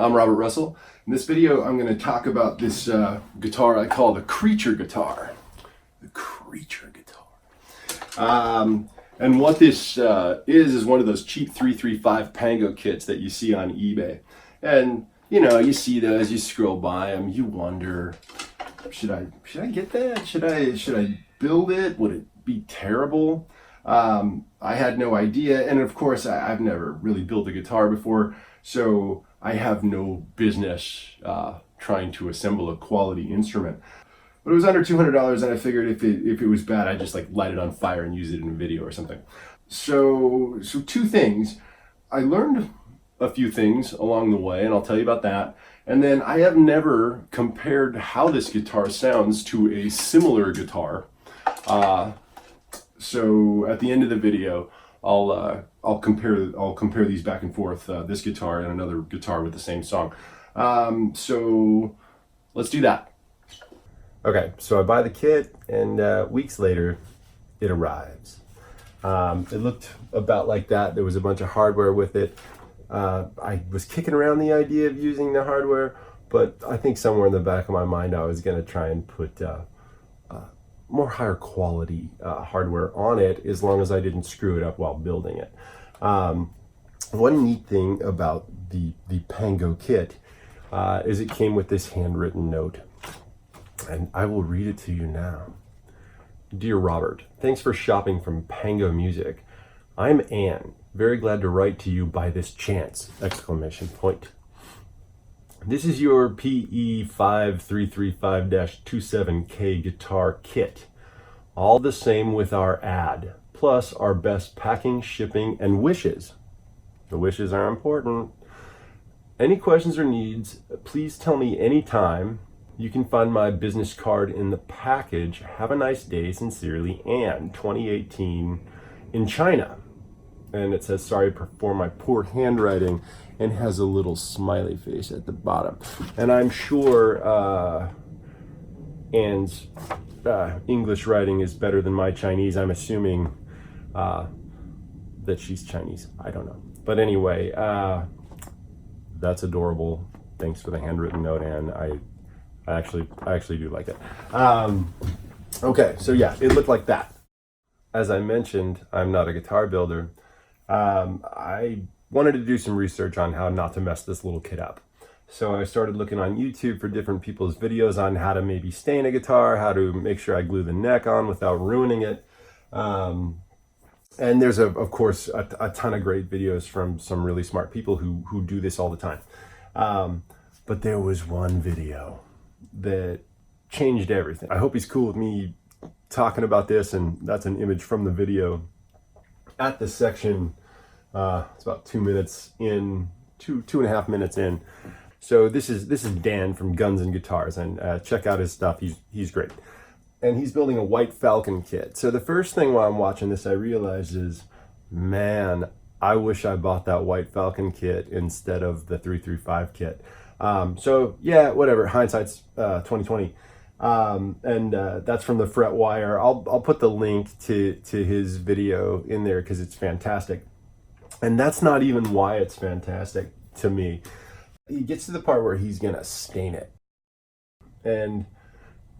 I'm Robert Russell. In this video, I'm going to talk about this guitar I call the Creature Guitar. The Creature Guitar. And what this is one of those cheap 335 Pango kits that you see on eBay. And you know, you see those, you scroll by them, you wonder, should I get that? Should I build it? Would it be terrible? I had no idea, and of course I've never really built a guitar before, so I have no business trying to assemble a quality instrument. But it was under $200, and I figured if it was bad, I'd just like light it on fire and use it in a video or something. So two things. I learned a few things along the way, and I'll tell you about that. And then I have never compared how this guitar sounds to a similar guitar. So at the end of the video, I'll compare these back and forth, this guitar and another guitar with the same song. So let's do that. Okay, so I buy the kit, and weeks later, it arrives. It looked about like that. There was a bunch of hardware with it. I was kicking around the idea of using the hardware, but I think somewhere in the back of my mind, I was going to try and put more higher quality hardware on it, as long as I didn't screw it up while building it. One neat thing about the Pango kit is it came with this handwritten note, and I will read it to you now. Dear Robert, thanks for shopping from Pango Music. I'm Anne, very glad to write to you by this chance! ! This is your PE 5335-27K guitar kit. All the same with our ad, plus our best packing, shipping, and wishes. The wishes are important. Any questions or needs, please tell me anytime. You can find my business card in the package. Have a nice day. Sincerely, Anne, 2018, in China. And it says, sorry for my poor handwriting, and has a little smiley face at the bottom. And I'm sure Anne's English writing is better than my Chinese. I'm assuming that she's Chinese. I don't know. But anyway, that's adorable. Thanks for the handwritten note, Anne. I actually do like it. Okay, so yeah, it looked like that. As I mentioned, I'm not a guitar builder. I wanted to do some research on how not to mess this little kit up. So I started looking on YouTube for different people's videos on how to maybe stain a guitar, how to make sure I glue the neck on without ruining it. And there's, of course, a ton of great videos from some really smart people who do this all the time. But there was one video that changed everything. I hope he's cool with me talking about this, and that's an image from the video. At the section, it's about 2 minutes in, two and a half minutes in. So this is Dan from Guns and Guitars, and check out his stuff. He's great, and he's building a White Falcon kit. So the first thing while I'm watching this, I realized is, man, I wish I bought that White Falcon kit instead of the 335 kit. So yeah, whatever. Hindsight's 2020. And that's from the Fret Wire. I'll put the link to his video in there because it's fantastic. And that's not even why it's fantastic to me. He gets to the part where he's gonna stain it. And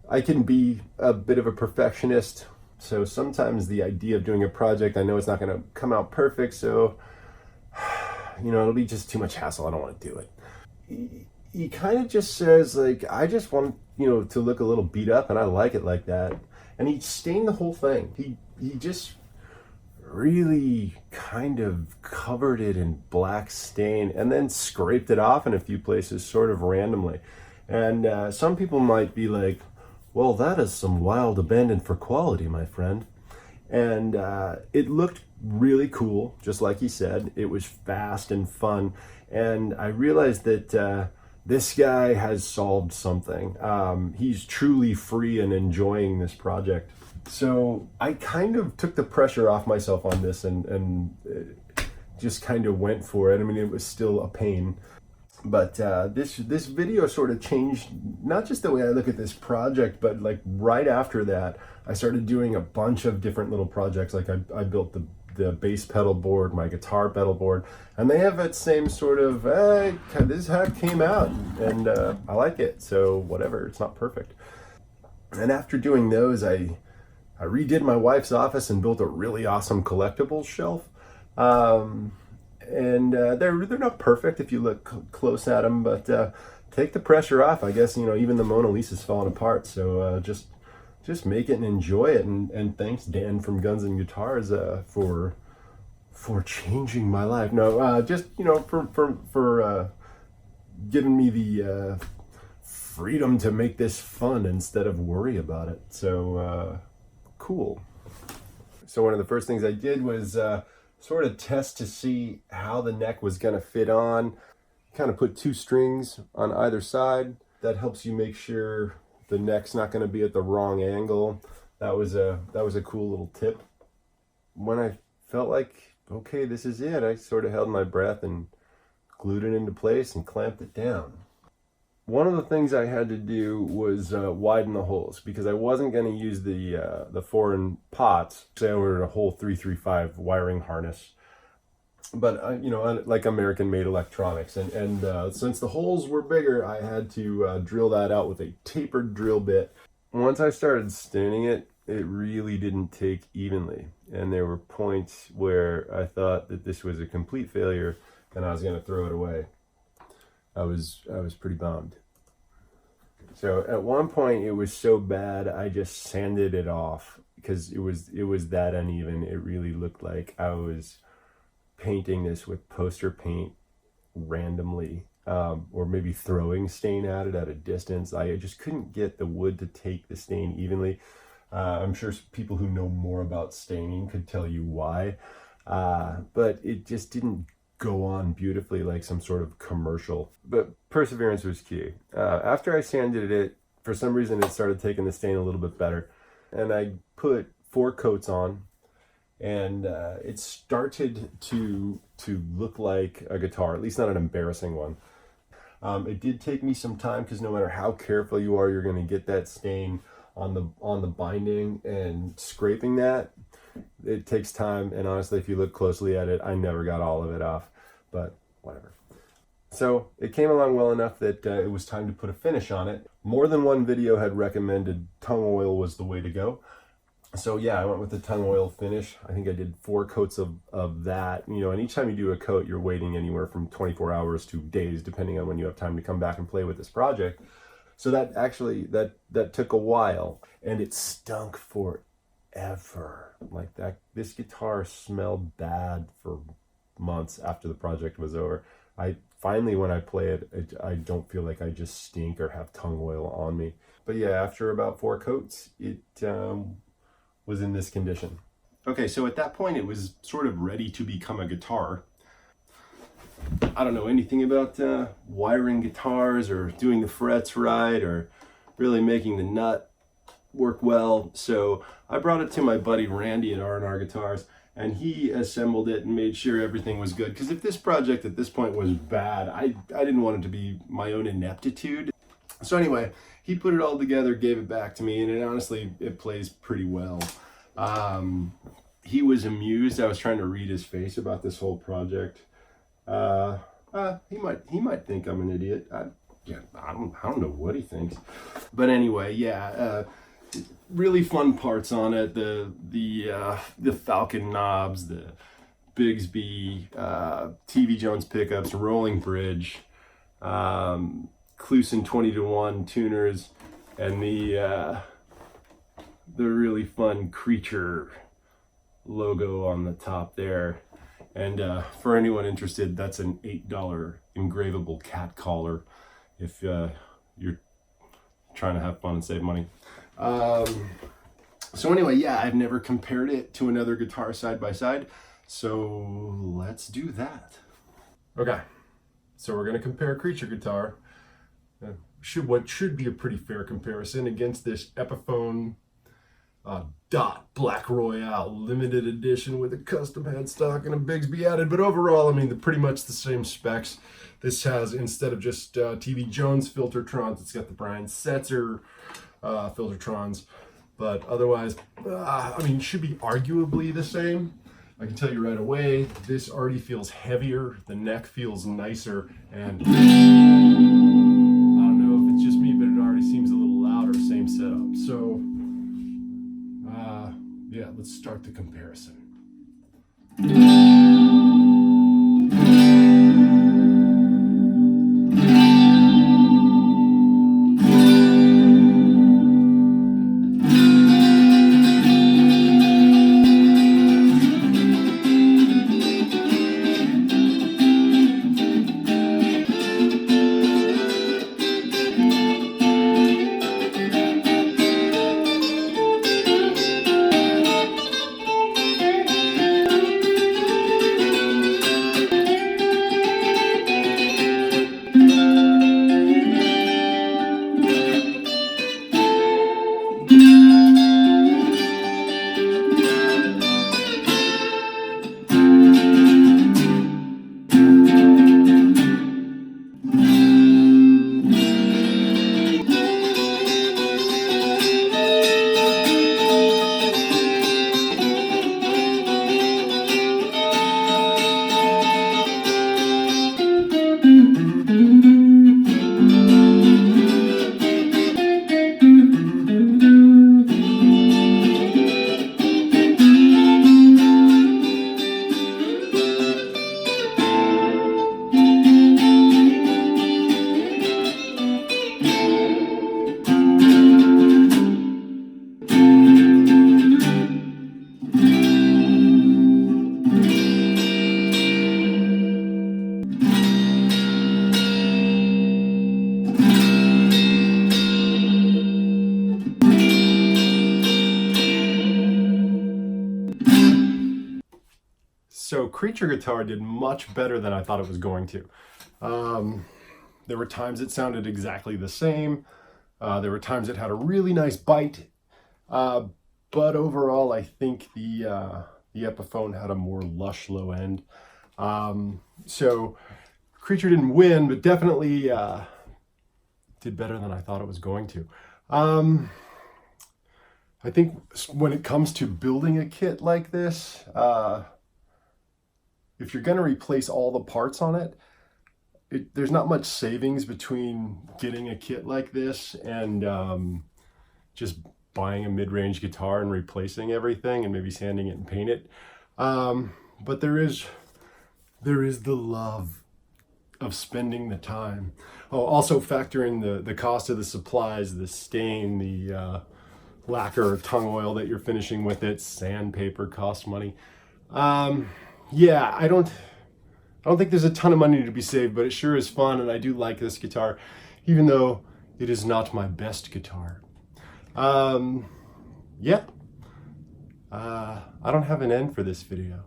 I can be a bit of a perfectionist, so sometimes the idea of doing a project, I know it's not gonna come out perfect, so you know, it'll be just too much hassle. I don't want to do it. He kind of just says, like, I just want, you know, to look a little beat up, and I like it like that. And he stained the whole thing. He just really kind of covered it in black stain and then scraped it off in a few places sort of randomly. And some people might be like, well, that is some wild abandon for quality, my friend. And it looked really cool, just like he said. It was fast and fun. And I realized that this guy has solved something. He's truly free and enjoying this project. So I kind of took the pressure off myself on this and just kind of went for it. I mean, it was still a pain. But this video sort of changed not just the way I look at this project, but like right after that, I started doing a bunch of different little projects. Like I built the bass pedal board, my guitar pedal board, and they have that same sort of, this is how it came out, and I like it, so whatever, it's not perfect. And after doing those, I redid my wife's office and built a really awesome collectibles shelf. And they're not perfect if you look close at them, but take the pressure off. I guess, even the Mona Lisa's falling apart, so just make it and enjoy it. And thanks, Dan from Guns and Guitars, for changing my life. No, just for giving me the freedom to make this fun instead of worry about it. So cool. So one of the first things I did was sort of test to see how the neck was going to fit on. Kind of put 2 strings on either side. That helps you make sure the neck's not going to be at the wrong angle. That was a cool little tip. When I felt like, okay, this is it, I sort of held my breath and glued it into place and clamped it down. One of the things I had to do was widen the holes, because I wasn't going to use the foreign pots. Say I ordered a whole 335 wiring harness, but like American-made electronics, and since the holes were bigger, I had to drill that out with a tapered drill bit. Once I started staining it, it really didn't take evenly, and there were points where I thought that this was a complete failure and I was going to throw it away. I was pretty bummed. So at one point it was so bad I just sanded it off, because it was that uneven. It really looked like I was painting this with poster paint randomly, or maybe throwing stain at it at a distance. I just couldn't get the wood to take the stain evenly. I'm sure people who know more about staining could tell you why, but it just didn't go on beautifully like some sort of commercial. But perseverance was key. After I sanded it, for some reason it started taking the stain a little bit better, and I put 4 coats on, and it started to look like a guitar, at least not an embarrassing one. It did take me some time, because no matter how careful you are, you're going to get that stain on the binding, and scraping that, it takes time. And honestly, if you look closely at it, I never got all of it off, but whatever. So it came along well enough that it was time to put a finish on it. More than one video had recommended tung oil was the way to go. So yeah, I went with the tung oil finish. I think I did 4 coats of that. And each time you do a coat, you're waiting anywhere from 24 hours to days, depending on when you have time to come back and play with this project. So that actually, that took a while, and it stunk forever. Like that, this guitar smelled bad for months after the project was over. Finally, when I play it, I don't feel like I just stink or have tung oil on me. But yeah, after about 4 coats, it was in this condition. Okay, so at that point, it was sort of ready to become a guitar. I don't know anything about wiring guitars or doing the frets right or really making the nut work well. So I brought it to my buddy Randy at R&R Guitars, and he assembled it and made sure everything was good. Because if this project at this point was bad, I didn't want it to be my own ineptitude. So anyway, he put it all together, gave it back to me, and honestly, it plays pretty well. He was amused. I was trying to read his face about this whole project. He might think I'm an idiot. I don't know what he thinks, but anyway, yeah, really fun parts on it. The Falcon knobs, the Bigsby, TV Jones pickups, rolling bridge, Kluson 20-to-1 tuners, and the really fun Creature logo on the top there. And for anyone interested, that's an $8 engravable cat collar if you're trying to have fun and save money. So anyway, yeah, I've never compared it to another guitar side by side, so let's do that. Okay, so we're going to compare Creature guitar. What should be a pretty fair comparison against this Epiphone Dot Black Royale limited edition with a custom headstock and a Bigsby added. But overall, I mean, they're pretty much the same specs. This has, instead of just TV Jones Filtertrons, it's got the Brian Setzer Filtertrons. But otherwise, I mean, it should be arguably the same. I can tell you right away, this already feels heavier, the neck feels nicer, and I don't know if it's just me, but it already seems a little louder, same setup. So, yeah, let's start the comparison. So Creature Guitar did much better than I thought it was going to. There were times it sounded exactly the same. There were times it had a really nice bite. But overall, I think the Epiphone had a more lush low end. So Creature didn't win, but definitely did better than I thought it was going to. I think when it comes to building a kit like this, if you're going to replace all the parts on it, there's not much savings between getting a kit like this and just buying a mid-range guitar and replacing everything and maybe sanding it and paint it. But there is the love of spending the time. Oh, also factor in the cost of the supplies, the stain, the lacquer or tongue oil that you're finishing with it. Sandpaper costs money. Yeah, I don't think there's a ton of money to be saved, but it sure is fun, and I do like this guitar, even though it is not my best guitar. Yeah. I don't have an end for this video.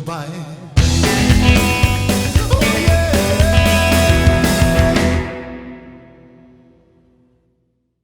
Bye.